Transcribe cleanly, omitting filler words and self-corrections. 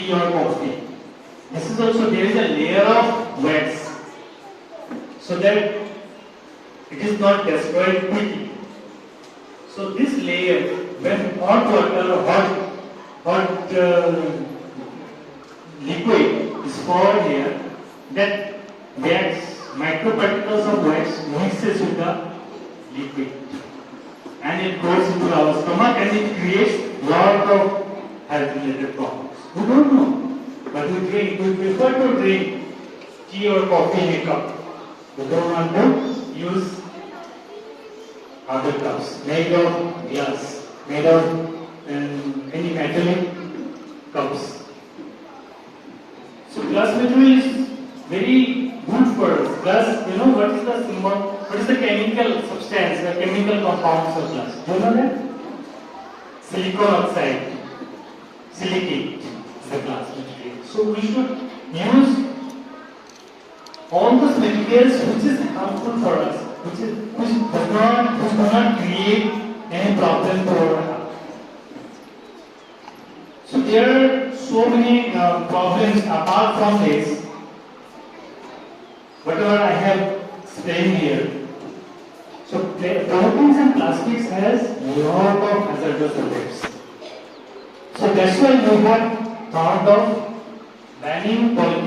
tea or coffee. This is also, there is a layer of wax so that it is not destroyed quickly. So this layer, when hot water or hot liquid is poured here, that wax, microparticles of wax mixes with the liquid and it goes into our stomach and it creates lot of health related problems. We don't know, but we prefer to drink tea or coffee in a cup. We don't want to use other cups made of glass, made of any metallic cups. So glass material is very good for us. Glass, you know what is the symbol? What is the chemical substance, the chemical compounds of glass? Do you know that? Silicon oxide, silicate is the glass material. So we should use all those materials which is harmful for us, which do not create any problem to our health. So there are so many problems apart from this. Whatever I have explained here. So pollutants and plastics has a lot of hazardous effects. So that's why we have thought of banning pollutants.